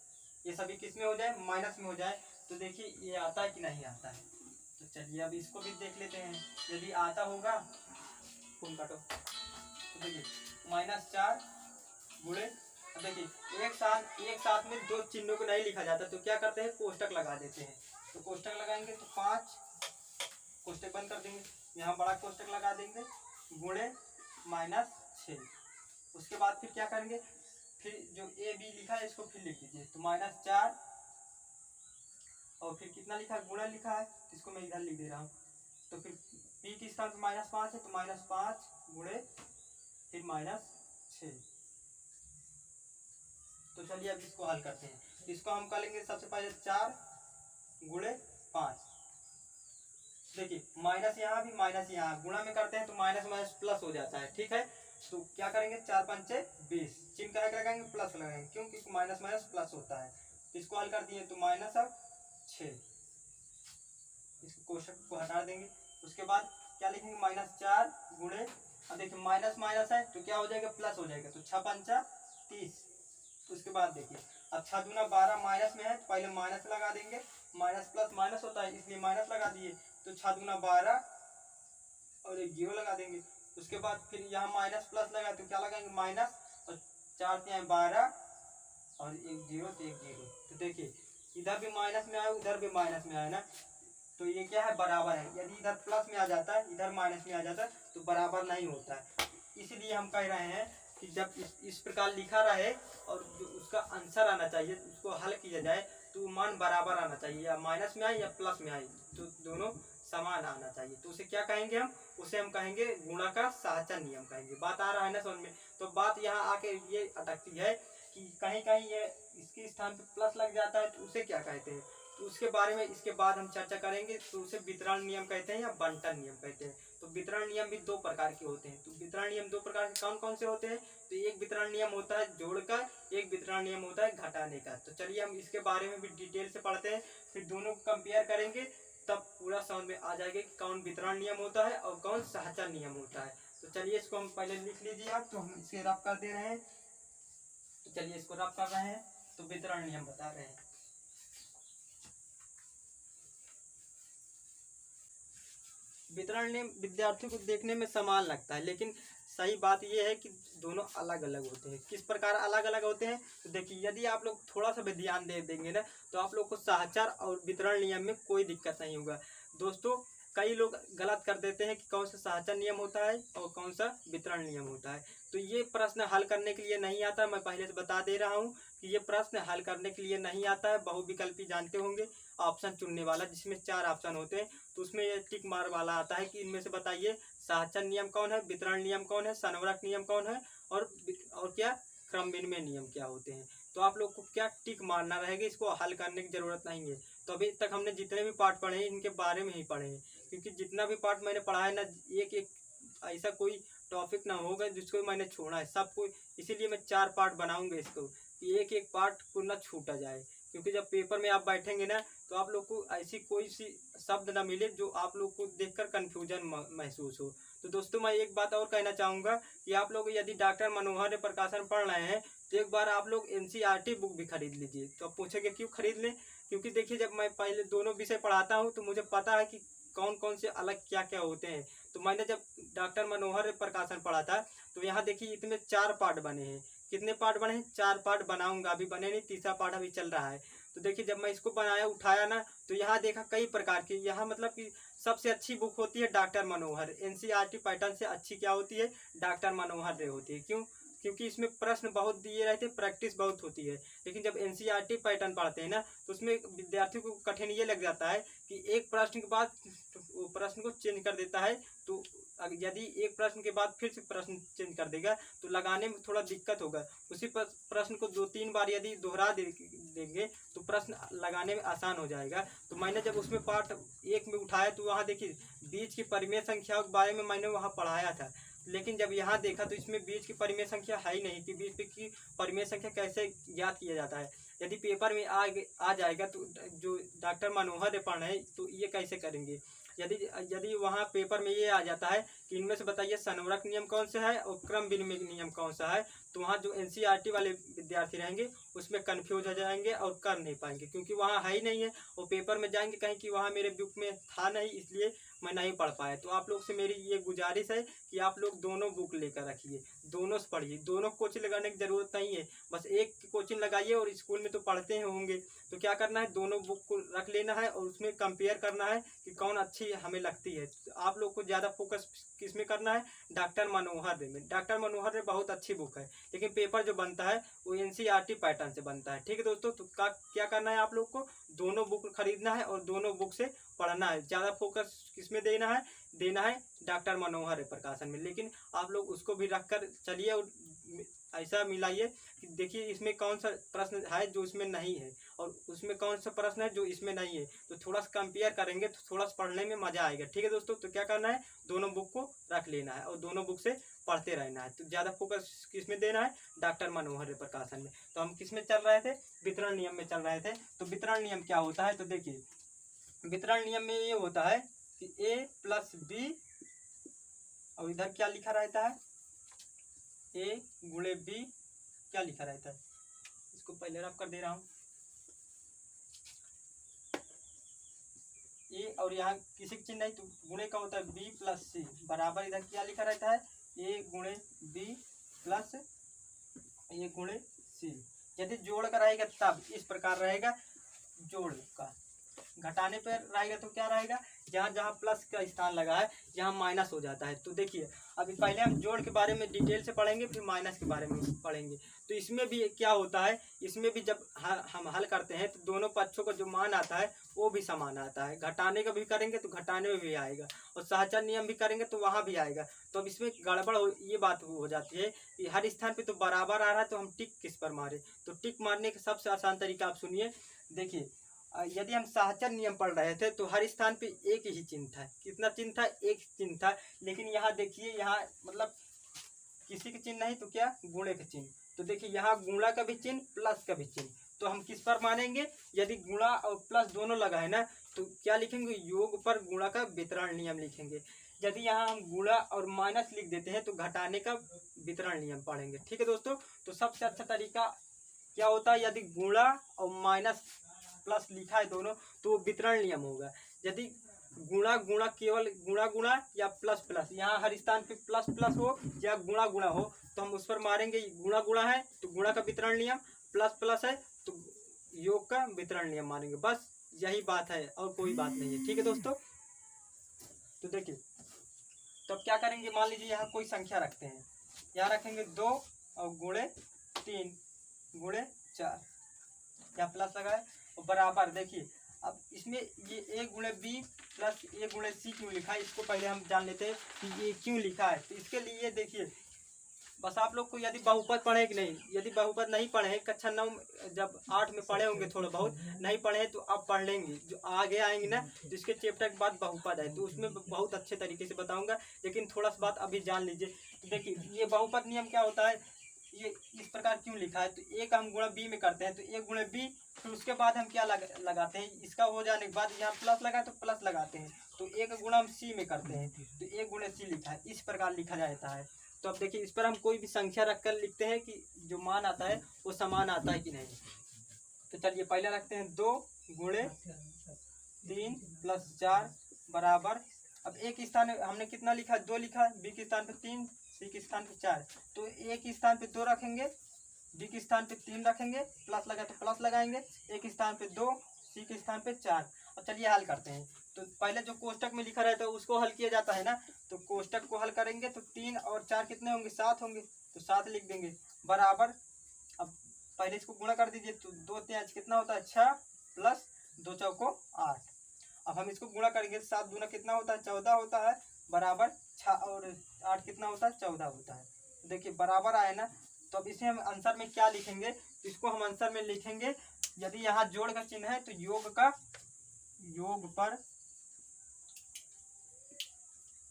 ये सभी किस में हो जाए, माइनस में हो जाए, तो देखिए ये आता है कि नहीं आता है। तो चलिए अब इसको भी देख लेते हैं, यदि आता होगा खून काटो, तो देखिए -4 गुणे, देखिए एक साथ में दो चिन्हों को नहीं लिखा जाता, तो क्या करते हैं, कोष्टक लगा देते हैं। तो कोष्टक लगाएंगे तो 5, कोष्टक बंद कर देंगे, यहाँ बड़ा कोष्टक लगा देंगे, गुणे -6। उसके बाद फिर क्या करेंगे, फिर जो ए बी लिखा है इसको फिर लिख दीजिए, तो -4 और फिर कितना लिखा है, गुणा लिखा है, इसको मैं इधर लिख दे रहा हूँ। तो फिर पी की स्थान पर -5 है, तो -5 गुणे फिर -6। तो चलिए अब इसको हल करते हैं। इसको हम कर लेंगे सबसे पहले 4 गुणे 5। देखिए माइनस यहाँ भी माइनस यहाँ, गुणा में करते हैं तो माइनस माइनस प्लस हो जाता है, ठीक है। तो क्या करेंगे 4 पंचे 20, चिन्ह का लगाएंगे प्लस लगाएंगे, क्योंकि माइनस माइनस प्लस होता है। इसको हल कर दिए तो माइनस अब 6, इसको कोष्टक को हटा देंगे। उसके बाद क्या लिखेंगे -4 गुणे, अब देखिए माइनस माइनस है तो क्या हो जाएगा प्लस हो जाएगा, तो 6 पंचा 30। उसके बाद देखिए अब 6 दूना 12 माइनस में है तो पहले माइनस लगा देंगे, माइनस प्लस माइनस होता है इसलिए माइनस लगा दिए, तो 6 दूना 12 और एक 0 लगा देंगे। उसके बाद फिर यहाँ माइनस प्लस लगा तो क्या लगाएंगे माइनस, और 4 से 12 और एक 0 तो एक 0। तो देखिए इधर भी माइनस में आया उधर भी माइनस में आया ना, तो ये क्या है बराबर है। यदि इधर प्लस में आ जाता है इधर माइनस में आ जाता है तो बराबर नहीं होता है। इसलिए हम कह रहे हैं कि जब इस प्रकार लिखा रहे और जो उसका आंसर आना चाहिए उसको हल किया जाए तो मान बराबर आना चाहिए, या माइनस में आए या प्लस में आए, तो दोनों समान आना चाहिए। तो उसे क्या कहेंगे हम, उसे हम कहेंगे गुणा का साहचर्य नियम कहेंगे। बात आ रहा है ना समझ में। तो बात यहाँ आके ये अटकती है कि कहीं कहीं ये इसके स्थान पे प्लस लग जाता है तो उसे क्या कहते हैं, तो उसके बारे में इसके बाद हम चर्चा करेंगे। तो उसे वितरण नियम कहते हैं या बंटन नियम कहते हैं। तो वितरण नियम भी 2 प्रकार के होते हैं। तो वितरण नियम 2 प्रकार के कौन कौन से होते हैं, तो एक वितरण नियम होता है जोड़कर, एक वितरण नियम होता है घटाने का। तो चलिए हम इसके बारे में भी डिटेल से पढ़ते हैं, फिर दोनों को कंपेयर करेंगे, तब पूरा समझ में आ जाएगा कि कौन वितरण नियम होता है और कौन साहचर्य नियम होता है। तो चलिए इसको हम पहले लिख लीजिए आप, तो हम इसे रफ कर दे रहे हैं। तो चलिए इसको रफ कर रहे हैं, तो वितरण नियम बता रहे हैं। वितरण नियम विद्यार्थियों को देखने में समान लगता है, लेकिन सही बात यह है कि दोनों अलग अलग होते हैं। किस प्रकार अलग अलग होते हैं, तो देखिए यदि आप लोग थोड़ा सा भी ध्यान दे देंगे ना तो आप लोग को साहचर्य और वितरण नियम में कोई दिक्कत नहीं होगा। दोस्तों कई लोग गलत कर देते हैं कि कौन सा साहचर्य नियम होता है और कौन सा वितरण नियम होता है। तो ये प्रश्न हल करने के लिए नहीं आता, मैं पहले से बता दे रहा हूँ कि ये प्रश्न हल करने के लिए नहीं आता है। बहुविकल्पी जानते होंगे, ऑप्शन चुनने वाला जिसमें 4 ऑप्शन होते हैं, तो उसमें ये टिक मार वाला आता है कि इनमें से बताइए साहचर्य नियम कौन है, वितरण नियम कौन है, संवरक नियम कौन है, और क्या क्रम विनिमय नियम क्या होते हैं। तो आप लोग को क्या टिक मारना रहेगा, इसको हल करने की जरूरत नहीं है। तो अभी तक हमने जितने भी पार्ट पढ़े हैं इनके बारे में ही पढ़े हैं, क्योंकि जितना भी पार्ट मैंने पढ़ा है ना, एक एक ऐसा कोई टॉपिक ना होगा जिसको मैंने छोड़ा है, सबको। इसीलिए मैं 4 पार्ट बनाऊंगा इसको, कि एक एक पार्ट को ना छूटा जाए, क्योंकि जब पेपर में आप बैठेंगे ना तो आप लोग को ऐसी कोई सी शब्द ना मिले जो आप लोग को देखकर कंफ्यूजन महसूस हो। तो दोस्तों मैं एक बात और कहना चाहूँगा कि आप लोग यदि डॉक्टर मनोहर ने प्रकाशन पढ़ रहे हैं तो एक बार आप लोग एनसीईआरटी बुक भी खरीद लीजिए। तो आप पूछेंगे क्यों खरीद लें, क्योंकि देखिए जब मैं पहले दोनों विषय पढ़ाता हूँ तो मुझे पता है कि कौन कौन से अलग क्या क्या होते हैं। तो मैंने जब डॉक्टर मनोहर प्रकाशन पढ़ा था तो यहाँ देखिए इसमें 4 पार्ट बने हैं। कितने पार्ट बने हैं, 4 पार्ट बनाऊंगा, अभी बने नहीं, तीसरा पार्ट अभी चल रहा है। तो देखिए जब मैं इसको बनाया उठाया ना तो यहाँ देखा कई प्रकार की, यहाँ मतलब कि सबसे अच्छी बुक होती है डॉक्टर मनोहर। एनसीईआरटी पैटर्न से अच्छी क्या होती है, डॉक्टर मनोहर रे होती है। क्यों, क्योंकि इसमें प्रश्न बहुत दिए रहते हैं, प्रैक्टिस बहुत होती है। लेकिन जब एनसीईआरटी पैटर्न पढ़ते हैं ना तो उसमें विद्यार्थियों को कठिन ये लग जाता है कि एक प्रश्न के बाद वो प्रश्न को चेंज कर देता है। तो यदि एक प्रश्न के बाद फिर से प्रश्न चेंज कर देगा तो लगाने में थोड़ा दिक्कत होगा। उसी प्रश्न को 2-3 बार यदि दोहरा देंगे तो प्रश्न लगाने में आसान हो जाएगा। तो मैंने जब उसमें पार्ट 1 में उठाया तो वहाँ देखिए बीज की परिमेय संख्याओं के बारे में मैंने वहाँ पढ़ाया था, लेकिन जब यहाँ देखा तो इसमें बीज की परिमेय संख्या है ही नहीं कि बीज की परिमेय संख्या कैसे ज्ञात किया जाता है। यदि पेपर में आ जाएगा तो जो डॉक्टर मनोहर ने पढ़ा है तो ये कैसे करेंगे। यदि वहाँ पेपर में ये आ जाता है कि इनमें से बताइए संवरक नियम कौन सा है और क्रम विनिमय नियम कौन सा है, तो वहाँ जो एनसीईआरटी वाले विद्यार्थी रहेंगे उसमें कंफ्यूज हो जाएंगे और कर नहीं पाएंगे, क्योंकि वहाँ है ही नहीं है। और पेपर में जाएंगे कहीं कि वहाँ मेरे बुक में था नहीं, इसलिए मैं नहीं पढ़ पाया। तो आप लोग से मेरी ये गुजारिश है कि आप लोग दोनों बुक लेकर रखिए, दोनों से पढ़िए। दोनों कोचिंग लगाने की ज़रूरत नहीं है, बस एक कोचिंग लगाइए। और स्कूल में तो पढ़ते ही होंगे, तो क्या करना है, दोनों बुक को रख लेना है और उसमें कंपेयर करना है कि कौन अच्छी हमें लगती है। तो आप लोग को ज़्यादा फोकस किस में करना है, डॉक्टर मनोहर रे में। डॉक्टर मनोहर रे बहुत अच्छी बुक है, लेकिन पेपर जो बनता है वो एनसीईआरटी पैटर्न से बनता है। ठीक है दोस्तों, तो क्या करना है, आप लोग को दोनों बुक खरीदना है और दोनों बुक से पढ़ना है। ज़्यादा फोकस किसमें देना है डॉक्टर मनोहर प्रकाशन में। लेकिन आप लोग उसको भी रख कर चलिए और ऐसा मिलाइए कि देखिए इसमें कौन सा प्रश्न है जो इसमें नहीं है और उसमें कौन सा प्रश्न है जो इसमें नहीं है, तो थोड़ा सा कंपेयर करेंगे तो थोड़ा सा पढ़ने में मजा आएगा। ठीक है दोस्तों, तो क्या करना है, दोनों बुक को रख लेना है और दोनों बुक से पढ़ते रहना है। तो ज़्यादा फोकस किस में देना है, डॉक्टर मनोहर प्रकाशन में। तो हम किस में चल रहे थे, वितरण नियम में चल रहे थे। तो वितरण नियम क्या होता है, तो देखिए वितरण नियम में ये होता है कि ए प्लस बी, और इधर क्या लिखा रहता है, ए गुणे बी क्या लिखा रहता है, इसको पहले रफ कर दे रहा हूँ, ए और यहाँ किसी की चिन्ह नहीं तो गुणे का होता है बी प्लस सी, बराबर इधर क्या लिखा रहता है, ए गुणे बी प्लस ए गुणे सी। यदि जोड़ का रहेगा तब इस प्रकार रहेगा, जोड़ का घटाने पर रहेगा तो क्या रहेगा, जहाँ जहाँ प्लस का स्थान लगा है यहाँ माइनस हो जाता है। तो देखिए अभी पहले हम जोड़ के बारे में डिटेल से पढ़ेंगे, फिर माइनस के बारे में पढ़ेंगे। तो इसमें भी क्या होता है, इसमें भी जब हम हल करते हैं तो दोनों पक्षों का जो मान आता है वो भी समान आता है। घटाने का भी करेंगे तो घटाने में भी आएगा, और सहचर नियम भी करेंगे तो वहाँ भी आएगा। तो अब इसमें गड़बड़ ये बात हो जाती है कि हर स्थान पे तो बराबर आ रहा है, तो हम टिक किस पर मारे। तो टिक मारने का सबसे आसान तरीका आप सुनिए। देखिए यदि हम सहचर नियम पढ़ रहे थे तो हर स्थान पे एक ही चिन्ह था। कितना चिन्ह था, एक चिन्ह था। लेकिन यहाँ देखिए, यहाँ मतलब किसी के चिन्ह नहीं तो क्या, गुणे के चिन्ह। तो देखिए यहाँ गुणा का भी चिन्ह, प्लस का भी चिन्ह। तो हम किस पर मानेंगे, यदि गुणा और प्लस दोनों लगा है ना तो क्या लिखेंगे, योग पर गुणा का वितरण नियम लिखेंगे। यदि यहाँ हम गुणा और माइनस लिख देते हैं तो घटाने का वितरण नियम पढ़ेंगे। ठीक है दोस्तों, तो सबसे अच्छा तरीका क्या होता है, यदि गुणा और माइनस प्लस लिखा है दोनों तो वितरण नियम होगा। यदि गुणा गुणा केवल गुणा गुणा या प्लस प्लस, यहाँ हर स्थान पे प्लस प्लस हो या गुणा गुणा हो तो हम उस पर मारेंगे। गुणा गुणा है तो गुणा का वितरण नियम, प्लस प्लस है तो योग का वितरण नियम मानेंगे। बस यही बात है और कोई बात नहीं है। ठीक है दोस्तों, तो देखिए तो अब क्या करेंगे, मान लीजिए यहाँ कोई संख्या रखते हैं, यहाँ रखेंगे 2 और गुणे 3 गुणे 4, यहाँ प्लस लगाए और बराबर। देखिए अब इसमें ये ए गुणे बी प्लस ए गुणे सी क्यों लिखा है, इसको पहले हम जान लेते हैं कि ये क्यों लिखा है। तो इसके लिए देखिए बस आप लोग को यदि बहुपद पढ़े कि नहीं, यदि बहुपद नहीं पढ़े हैं, कक्षा 9 जब 8 में पढ़े होंगे, थोड़ा बहुत नहीं पढ़े हैं तो अब पढ़ लेंगे। जो आगे आएंगे ना तो इसके चैप्टर के बाद बहुपद है तो उसमें बहुत अच्छे तरीके से बताऊंगा, लेकिन थोड़ा सा बात अभी जान लीजिए। तो देखिए ये बहुपद नियम क्या होता है, ये इस प्रकार क्यों लिखा है, तो ए का हम गुणा बी में करते हैं तो ए गुणे बी, फिर उसके बाद हम क्या लगाते हैं, इसका हो जाने के बाद यहाँ प्लस लगा तो प्लस लगाते हैं, तो ए का गुणा हम सी में करते हैं तो ए गुणे सी लिखा है, इस प्रकार लिखा जाता है। तो अब देखिए इस पर हम कोई भी संख्या रखकर लिखते हैं कि जो मान आता है वो समान आता है कि नहीं। तो चलिए पहले रखते हैं 2 गुणे 3 प्लस 4 बराबर। अब एक स्थान हमने कितना लिखा, 2 लिखा, बी के स्थान पे 3, सी के स्थान पे 4, तो ए के स्थान पे 2 रखेंगे, बी के स्थान पे 3 रखेंगे, प्लस लगा तो प्लस लगाएंगे, ए के स्थान पे 2, सी के स्थान पे 4। अब चलिए हल करते हैं। तो पहले जो कोष्टक में लिखा रहता है उसको हल किया जाता है ना, तो कोष्टक को हल करेंगे तो 3 और 4 कितने होंगे, 7 होंगे, तो 7 लिख देंगे बराबर। अब पहले इसको गुणा कर दीजिए तो 2 3 कितना होता है 6 प्लस 2 चौको 8। अब हम इसको गुणा करेंगे 7 दूना कितना होता है 14 होता है बराबर 6 और 8 कितना होता है 14 होता है। तो देखिए बराबर आए ना, तो अब इसे हम आंसर में क्या लिखेंगे, इसको हम आंसर में लिखेंगे, यदि यहाँ जोड़ का चिन्ह है तो योग पर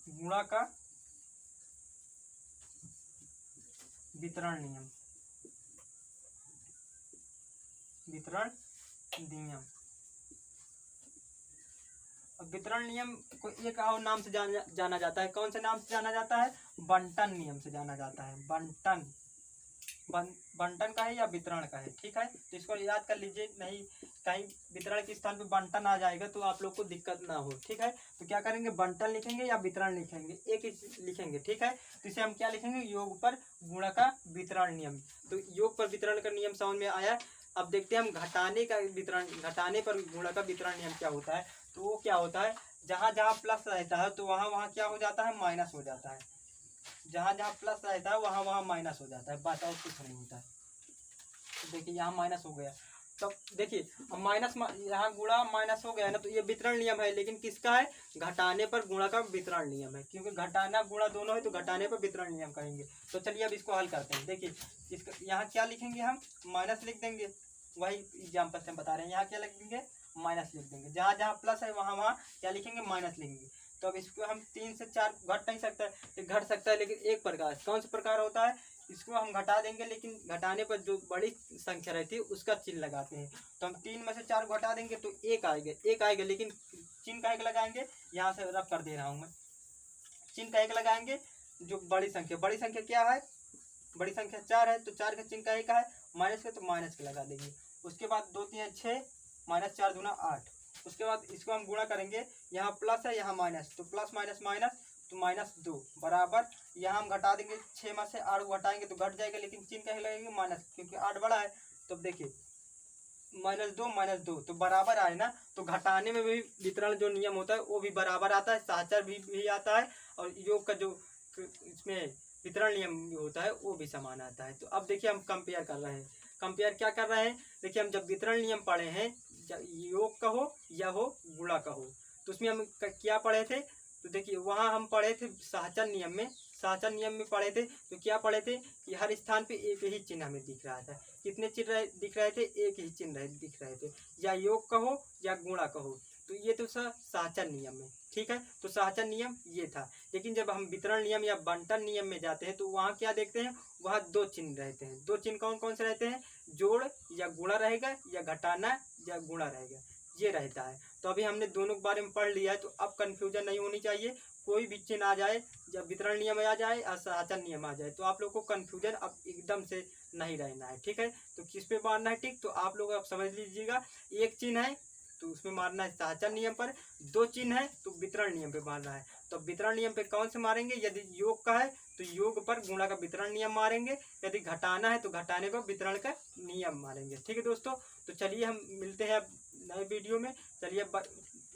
गुणा का वितरण नियम, वितरण नियम। वितरण नियम को एक और नाम से जाना जाता है, कौन से नाम से जाना जाता है, बंटन नियम से जाना जाता है। बंटन का है या वितरण का है, ठीक है, तो इसको याद कर लीजिए, नहीं कहीं वितरण के स्थान पे बंटन आ जाएगा तो आप लोग को दिक्कत ना हो। ठीक है, तो क्या करेंगे, बंटन लिखेंगे या वितरण लिखेंगे, एक ही लिखेंगे। ठीक है, तो इसे हम क्या लिखेंगे, योग पर गुणा का वितरण नियम। तो योग पर वितरण का नियम समझ में आया। अब देखते हैं हम घटाने का वितरण, घटाने पर गुणा का वितरण नियम क्या होता है। तो वो क्या होता है, जहाँ जहाँ प्लस रहता है तो वहाँ वहाँ क्या हो जाता है, माइनस हो जाता है। जहाँ जहाँ प्लस रहता है वहाँ वहाँ माइनस हो जाता है, बस और कुछ नहीं होता है। तो देखिए यहाँ माइनस हो गया, तो देखिए अब माइनस यहाँ गुणा माइनस हो गया ना, तो ये वितरण नियम है, लेकिन किसका है, घटाने पर गुणा का वितरण नियम है, क्योंकि घटाना गुणा दोनों है तो घटाने पर वितरण नियम कहेंगे। तो चलिए अब इसको हल करते हैं। देखिए इसका यहाँ क्या लिखेंगे, हम माइनस लिख देंगे, वही एग्जाम्पल से हम बता रहे हैं। यहाँ क्या लिखेंगे, माइनस लिख देंगे, जहाँ जहाँ प्लस है वहाँ वहाँ क्या लिखेंगे, माइनस लिखेंगे। तो अब इसको हम 3 से 4 घट नहीं सकता है, घट सकता है लेकिन एक प्रकार, कौन सा प्रकार होता है, इसको हम घटा देंगे, लेकिन घटाने पर जो बड़ी संख्या रहती है उसका चिन्ह लगाते हैं। तो हम 3 में से 4 घटा देंगे तो एक आएगा, लेकिन चिन्ह का एक लगाएंगे, यहाँ से रब कर दे रहा हूँ मैं, चिन्ह का एक लगाएंगे। जो बड़ी संख्या क्या है, बड़ी संख्या 4 है, तो 4 का चिन्ह का एक है, माइनस का तो माइनस के लगा देंगे। उसके बाद 2 3 6 माइनस 4 दूना 8। उसके बाद इसको हम गुणा करेंगे, यहाँ प्लस है यहाँ माइनस, तो प्लस माइनस माइनस तो -2 बराबर, यहाँ हम घटा देंगे, 6 में से 8 घटाएंगे तो घट जाएगा, लेकिन चिन्ह क्या लगेंगे, माइनस, क्योंकि 8 बड़ा है। तो देखिए -2 तो बराबर आए ना, तो घटाने में भी वितरण जो नियम होता है वो भी बराबर आता है, सहचर भी आता है, और योग का जो इसमें वितरण नियम होता है वो भी समान आता है। तो अब देखिए हम कंपेयर कर रहे हैं, कंपेयर क्या कर रहे हैं, देखिए हम जब वितरण नियम पढ़े हैं, योग का हो या हो गुणा का हो, तो उसमें हम क्या पढ़े थे, तो देखिए वहाँ हम पढ़े थे सहचर नियम में पढ़े थे, तो क्या पढ़े थे कि हर स्थान पे एक ही चिन्ह हमें दिख रहा था। कितने चिन्ह दिख रहे थे, एक ही चिन्ह दिख रहे थे, या योग का हो या गुणा का हो। तो ये तो सहचर नियम है, ठीक है, तो सहचर नियम ये था। लेकिन जब हम वितरण नियम या बंटन नियम में जाते हैं तो वहाँ क्या देखते हैं, वहाँ 2 चिन्ह रहते हैं। 2 चिन्ह कौन कौन से रहते हैं, जोड़ या गुणा रहेगा, या घटाना या गुणा रहेगा, ये रहता है। तो अभी हमने दोनों के बारे में पढ़ लिया है, तो अब कन्फ्यूजन नहीं होनी चाहिए, कोई भी चिन्ह आ जाए, जब वितरण नियम आ जाए या सहचर नियम आ जाए, तो आप लोग को कन्फ्यूजन अब एकदम से नहीं रहना है, ठीक है। तो किस पे मारना है टिक, तो आप लोग अब समझ लीजिएगा, एक चिन्ह है तो उसमें मारना है सहचर नियम पर, 2 चिन्ह है तो वितरण नियम पे मारना है। तो वितरण नियम पे कौन से मारेंगे, यदि योग का है तो योग पर गुणा का वितरण नियम मारेंगे, यदि घटाना है तो घटाने पर वितरण का नियम मारेंगे, ठीक है दोस्तों। तो चलिए हम मिलते हैं अब नए वीडियो में। चलिए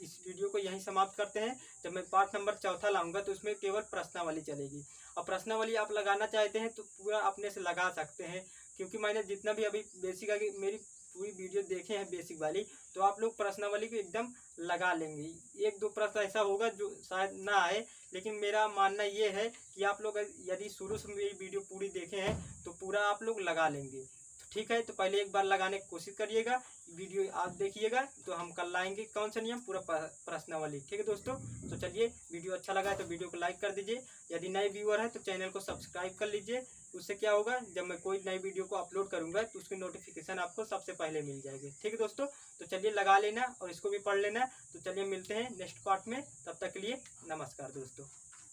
इस वीडियो को यहीं समाप्त करते हैं। जब मैं पार्ट नंबर 4 लाऊंगा तो उसमें केवल प्रश्नावली चलेगी, और प्रश्नावली आप लगाना चाहते हैं तो पूरा अपने से लगा सकते हैं, क्योंकि मैंने जितना भी अभी बेसिक आगे मेरी पूरी वीडियो देखे हैं बेसिक वाली, तो आप लोग प्रश्नावली को एकदम लगा लेंगे। 1-2 प्रश्न ऐसा होगा जो शायद ना आए, लेकिन मेरा मानना ये है कि आप लोग यदि शुरू से मेरी वीडियो पूरी देखे हैं तो पूरा आप लोग लगा लेंगे, ठीक है। तो पहले एक बार लगाने की कोशिश करिएगा, वीडियो आप देखिएगा, तो हम कल लाएंगे कौन सा नियम, पूरा प्रश्नावली, ठीक है दोस्तों। तो चलिए, वीडियो अच्छा लगा है तो वीडियो को लाइक कर दीजिए, यदि नए व्यूअर है तो चैनल को सब्सक्राइब कर लीजिए। उससे क्या होगा, जब मैं कोई नई वीडियो को अपलोड करूंगा तो उसकी नोटिफिकेशन आपको सबसे पहले मिल जाएगी, ठीक है दोस्तों। तो चलिए लगा लेना और इसको भी पढ़ लेना। तो चलिए मिलते हैं नेक्स्ट पार्ट में, तब तक के लिए नमस्कार दोस्तों।